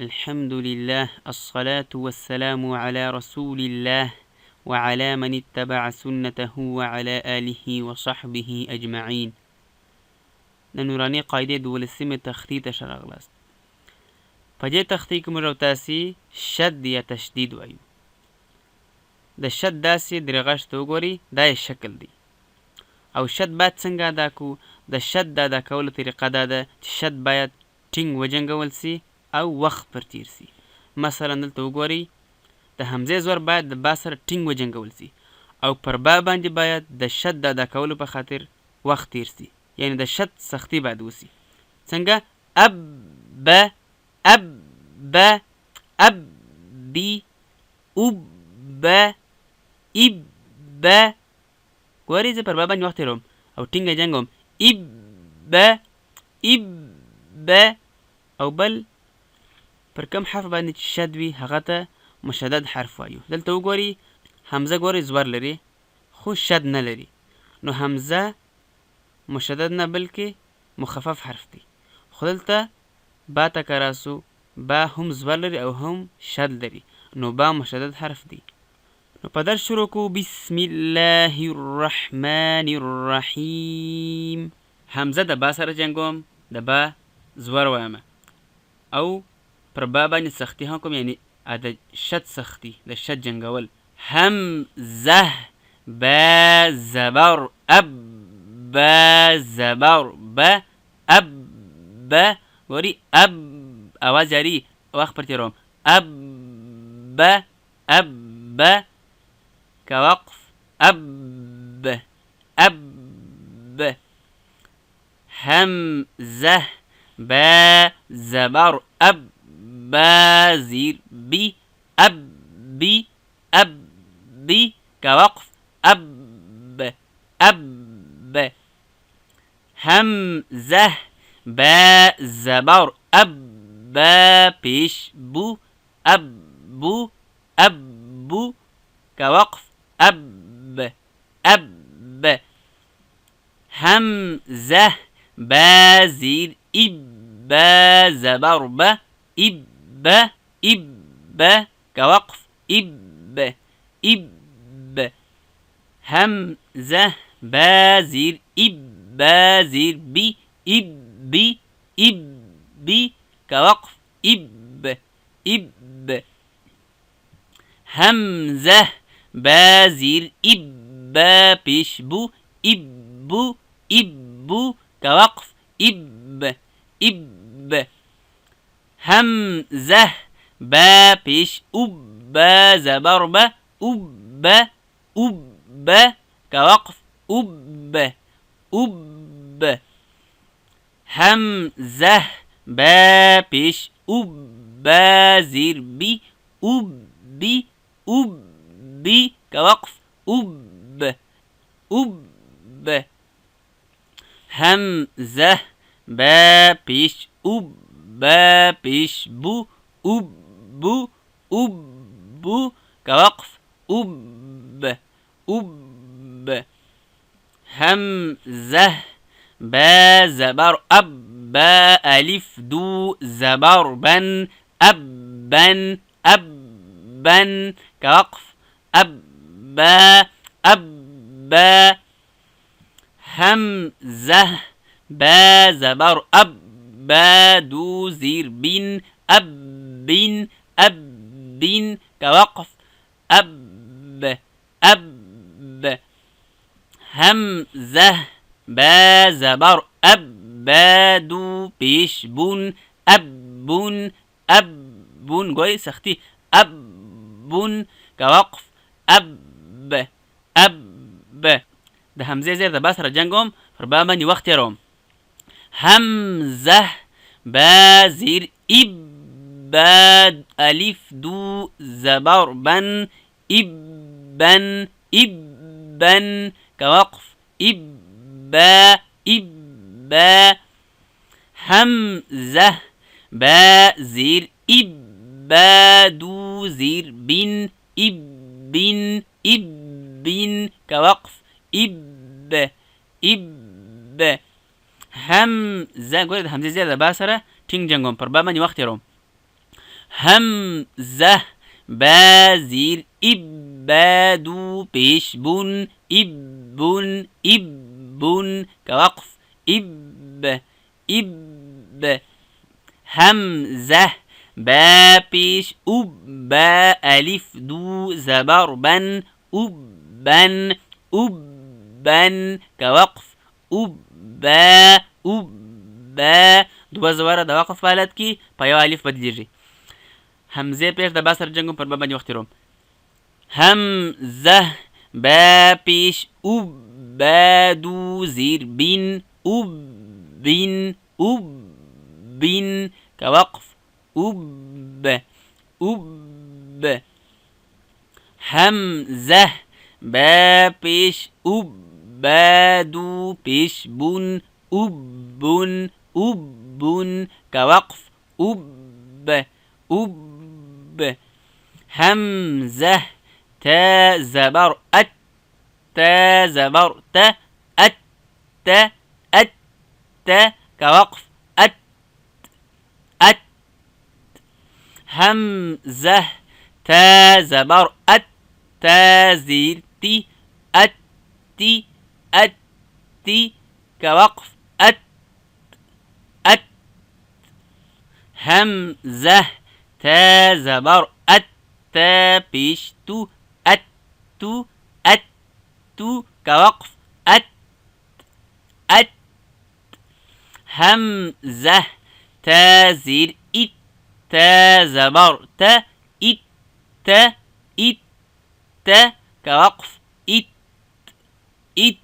الحمد لله الصلاة والسلام على رسول الله وعلى من اتبع سنته وعلى آله وصحبه أجمعين. نوراني قاعدة دولسمة تخطيط شرغلاست. فجأة تخطيط مروتاسي شد يا تشديد وأيو. دا شد داسي درغاش توغوري دا الشكل دي. او شد باید څنګه ادا کو؟ د شد ادا کولو طریقه دا چې شد باید ټینګ وجنګول سي او وخت پر تیر سي. مثلا دلته وګورئ د حمزه زور باید د با سره ټینګ وجنګول سي او پر با باندې باید د شد د ادا کولو په خاطر وخت تیر سي، یعنی د شد سختی باید وسی. څنګه اب ب اب ب اب بی اوب ب ایب ب. ګورئ زه پر با باندې وخت تیروم او ټینګه جنګوم ایب ب او بل پر کم حرف باندې چې شد وي هغه ته مشدد حرف وایو. دلته وګورئ حمزه ګورئ زور لري خو شد نه لري، نو حمزه مشدد نه بلکې مخفف حرف دی. خو دلته با ته که راسو با هم زور لري او هم شد لري، نو با مشدد حرف دی. نو په درس شروع کو. بسم الله الرحمن الرحیم. حمزه د با سره جنګوم، د با زور وایم او پر با باندې سختی هم کوم، یعنی د شد سختی، د شد جنګول. همزه با زبر اب با زبر ب اب ب. ګورئ اب اواز جاری وخت پر تیروم اب ب كوقف أب همزة با زبر أب بازير بي بي كوقف أب همزة با زبر أب بيش بو أب كوقف أب همزة بازير با زبر ب كوقف همزة بازير بازير بي كوقف همزة بازير با بيش بو كوقف همزة با بيش با زبر با كوقف همزة با بيش بازير بي كوقف همزة با بيش با بيش بو كوقف همزة با زبر أب با ألف دو زبر بن أبا كوقف أبا همزة با زبر أب با دو زير بين أب كوقف أب همزة با زبر أب با دو بيش بون أب قوي سختي أب كوقف أب ده همزه زیر د با سره جنګوم، پر با باندې وخت تیروم. همزه با زیر باد الف دو زبر بن ابن كوقف با همزه با زیر با دو زیر بین كوقف همزه ګورئ د همزې زیاده با سره ټینګ جنګوم، پر با باندې وخت تیروم. همزة با زير إبادو بيش بن إبن إبن كوقف إب إب همزة با بيش أب ألف دو زبر بن أبن أبن كوقف أبا أبا دو زوارة دا وقف بالد کی پایو ألف بدلیږي همزه پیش د با سره جنگم پر با باندې وخت روم همزه با پیش أبادو زير بن أبن أبن كوقف أب أب همزة با پیش أبادو پیش بن أبن أبن كوقف أب أب همزة تا زبر أت تا زبر تا أت أت كوقف أت أت همزة تا زبر أت تا زير تي أت أت كوقف أت أت همزة تا زبر أت تا بيش تو أت أت كوقف أت أت همزة تا زير إت تا زبر تا إت كوقف إت إت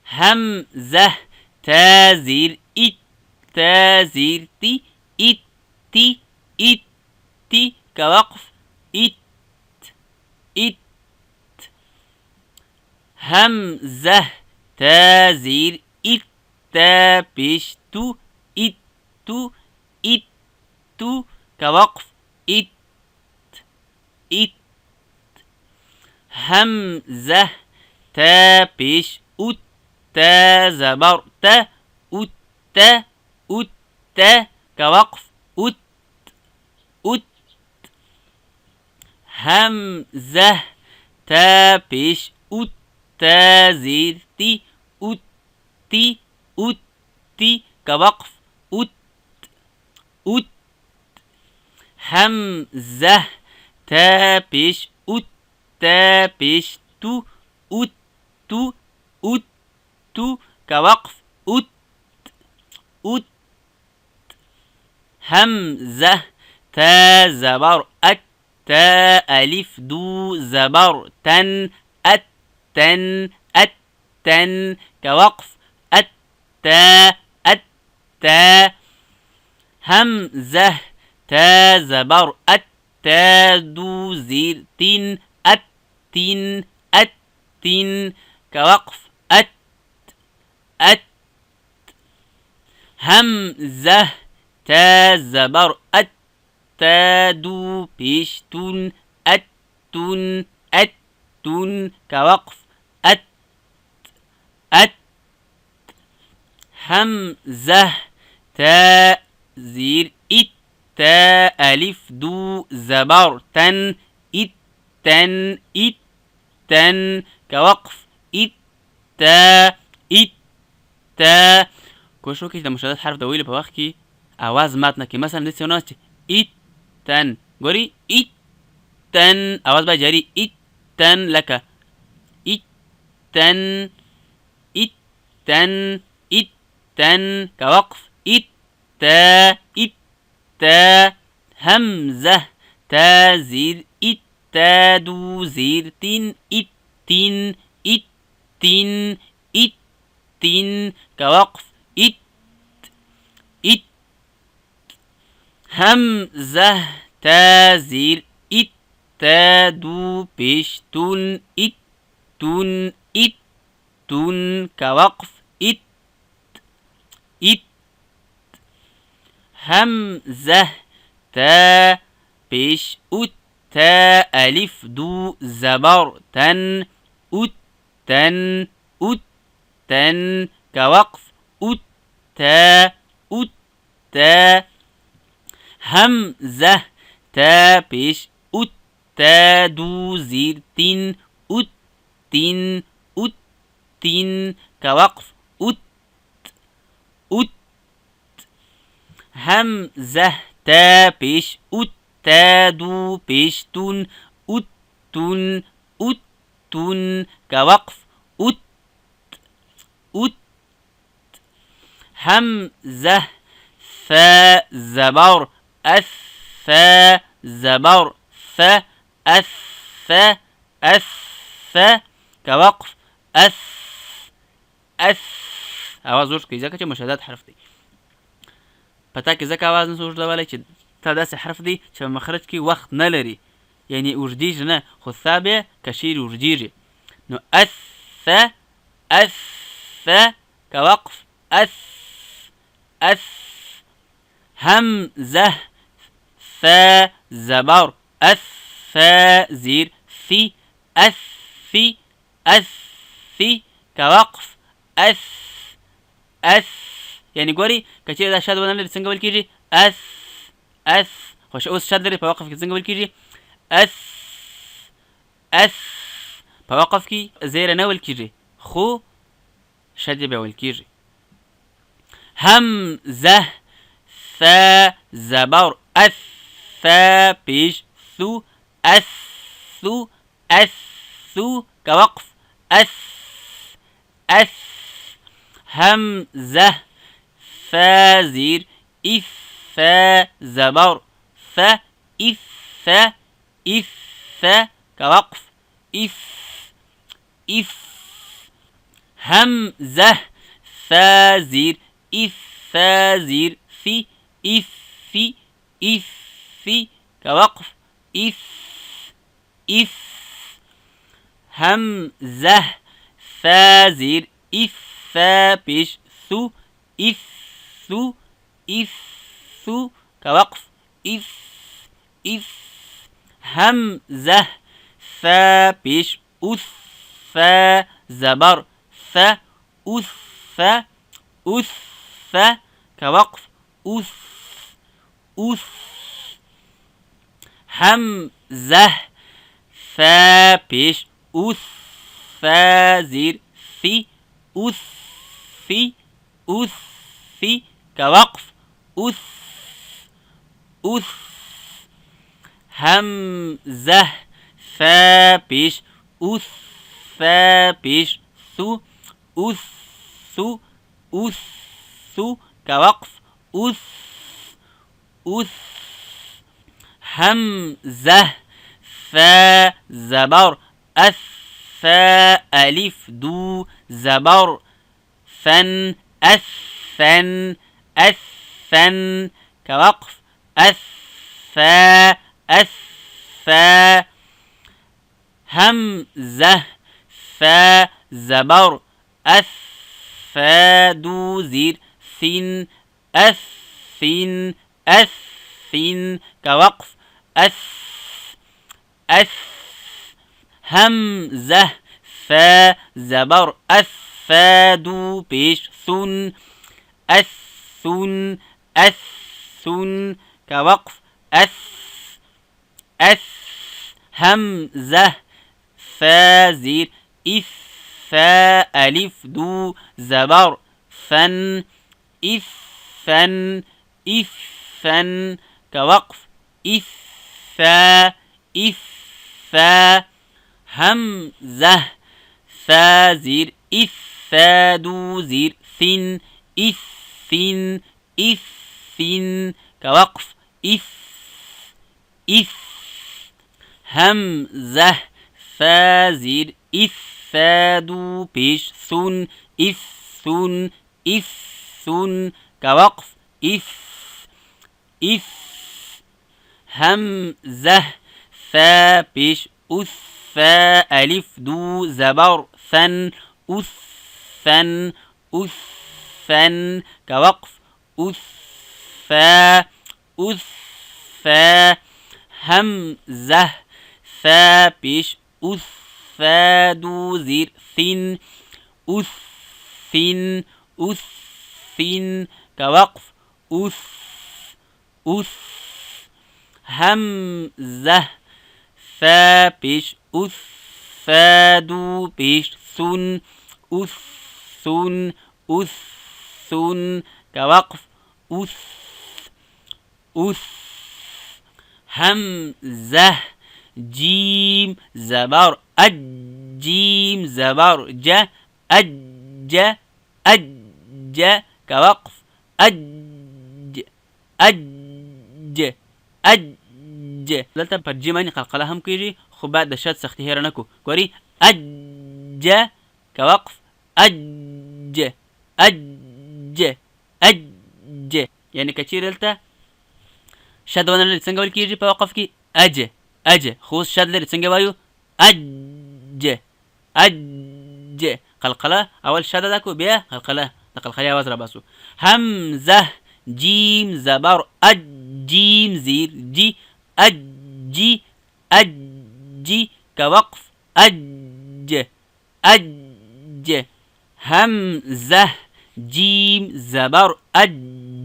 همزة تا زير إت تا زير تي إت كوقف إت إت همزة تا زير إت تا بيش تو إت كوقف إت إت همزة تا بيش أت تا زبر تا أت كوقف أت أت همزة تا بيش أت تا زير تي أت كوقف أت أت همزة تا بيش أت تا بيش تو أت كوقف أت أت همزة تا زبر أت تا ألف دو زبر تن أتن كوقف أت همزة تا زبر أت تا دو زير تن أتن كوقف أت همزة تا زبر أت تا دو بيش تن أتن كوقف أت همزة تا زير إت تا ألف دو زبر تن إتن كوقف إت کوشش وکړئ د مشدد حرف د ویلو په وخت کې اواز مات نه کړئ. مثلا داسې ونه چې ایتن ګورئ ایتن اواز باید جاري ایتن لکه ایتن كوقف إتا همزة تا زير إتا دو زير تن إتن كوقف إت همزة تا زير إتا دو بيش تن إتن كوقف إت همزة تا بيش أت تا ألف دو زبر تن أتن كوقف أت همزة تا پیش اوت تا دو زیر تین اوت تین اوت تین كوقف اوت اوت. همزة تا پیش اوت تا دو پیش تون اوت تون اوت تون كوقف اوت اوت. همزة فا زبر اف فا زبر ف اف اف كوقف اف اف. आवाज ورس کوي ځکه چې مشدد حرف دی. پتا کې ځکه आवाज نسو اوږدولی چې تا داسې حرف دی چې په مخرج کې وخت نه لري، یعنی اوږدېږي نه، خو سا بیا کشیر اوږدېږي. نو اف اف كوقف اف اف. همزة فا زبر اف فا زير في اف في اف في كوقف اف اف. یعنی ګوري کچې دا شاد ونه لري څنګه ویل کېږي اف اف، خو اوس شاد لري په وقف کې څنګه ویل کېږي اف اف. په وقف کې زیره نه ویل کېږي خو شاد بیا ویل کېږي. همزة فا زبر اف فا پیش ثو اف ثو اف ثو كوقف اف اف. همزة فا زير اف فا زبر ف اف فا اف فا كوقف اف اف. همزة فا زير اف فا زير في اف في اف في كوقف اف اف. همزة فا زير اف فا پیش ثو اف ثو اف ثو كوقف اف اف. همزة فا پیش اث فا زبر ف اث فا اث فا كوقف اث اث. همزة فا پیش اث فا زیر في اث في اث في كوقف اث اث. همزة فا پیش اث فا پیش ثو اث ثو اث ثو كوقف اث اث. همزة فا زبر اف فا الف دو زبر فن أفن أفن كوقف أفا أفا. همزة فا زبر أفا دو زير ثن أفن أفن كوقف أف أف. همزة فا زبر أفا دو پیش ثن الثن الثن كوقف أف أف. همزة فا زير إف فا ألف دو زبر فن إف فن إف فن كوقف إف فا إف فا. همزة فا زير إف فا دو زير ثن إف ثن إف ثن كوقف إف إف. همزة فا زير إف فا دو پیش ثن إف ثن إف ثن كوقف إف إف. همزة فا پیش أث فا ألف دو زبر ثن أث ثن أث ثن كوقف أث فا أث فا. همزة فا پیش أث فا دو زير ثن أث ثن أث ثن كوقف أث أث. همزة ثا پیش اث ثادو پیش ثن اثن اثن كوقف اث اث همزة جيم زبر جيم زبر ج أج أج كوقف أج أج أج دلتا پر جيماني قلقلة هم كيجي خو بعد شاد سختي هيرانكو كوري أج كوقف أج أج أج يعني كتير دلتا شاد وانا اللي تسنجا والكيجي بوقف كي أج أج خوص شاد اللي تسنجا وايو أج أج قلقلة أول شادة داكو بيا قلقلة قلقلة وزر باسو همزة جيم زبر جيم زير جي أجي أجي كوقف أج أج همزة جيم زبر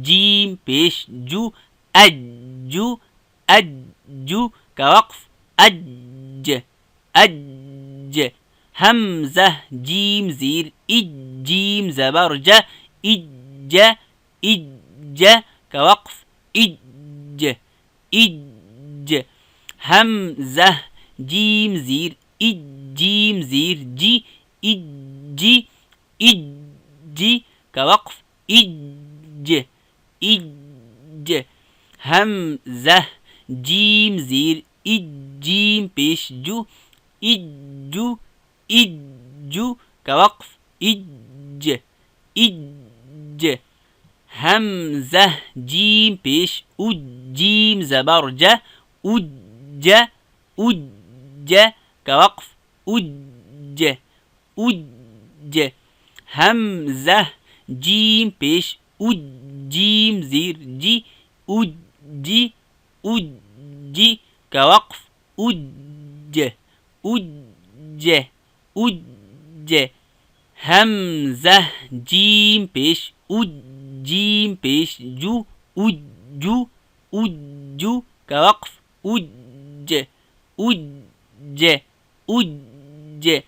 جيم بيش جو أجو أجو كوقف أج أج همزة جيم زير جيم زبر ج إج إج كوقف إج إج همزة جيم زير جيم زير جي إج إج كوقف إج إج همزة جيم زير جيم بيش جو إجو إجو كوقف إج إج همزة جيم بيش جيم زبر ج أج أج كوقف أج أج همزة جيم بيش جيم زير جي أج أج كوقف أج أج أج همزة جيم بيش جيم بيش جو أجو أجو كوقف أج أج أج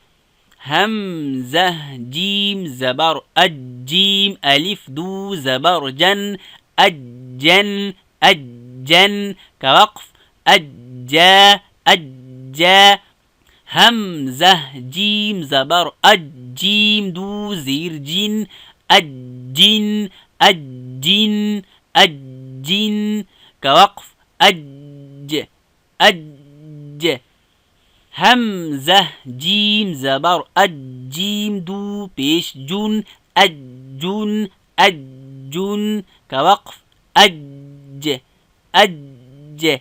همزة جيم زبر الجيم ألف دو زبر جن أجن أجن كوقف أجا أجا همزة جيم زبر الجيم دو زير جين الجين الجين الجين كوقف أج أج همزة جيم زبر الجيم دو بيش جون الجون الجون كوقف أج أج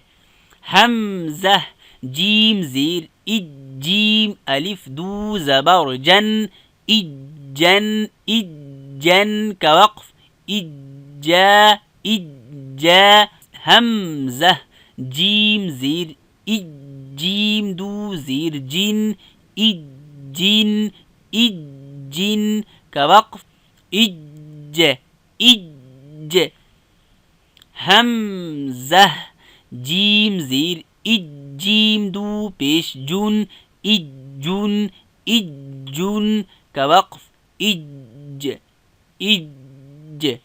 همزة جيم زير جيم ألف دو زبر جن إجن إجن كوقف إجا إجا همزة جيم زير جيم دو زير جين إجين إجين كوقف إج إج همزة جيم زير جيم دو بيش جون إجون إجون كوقف إج إج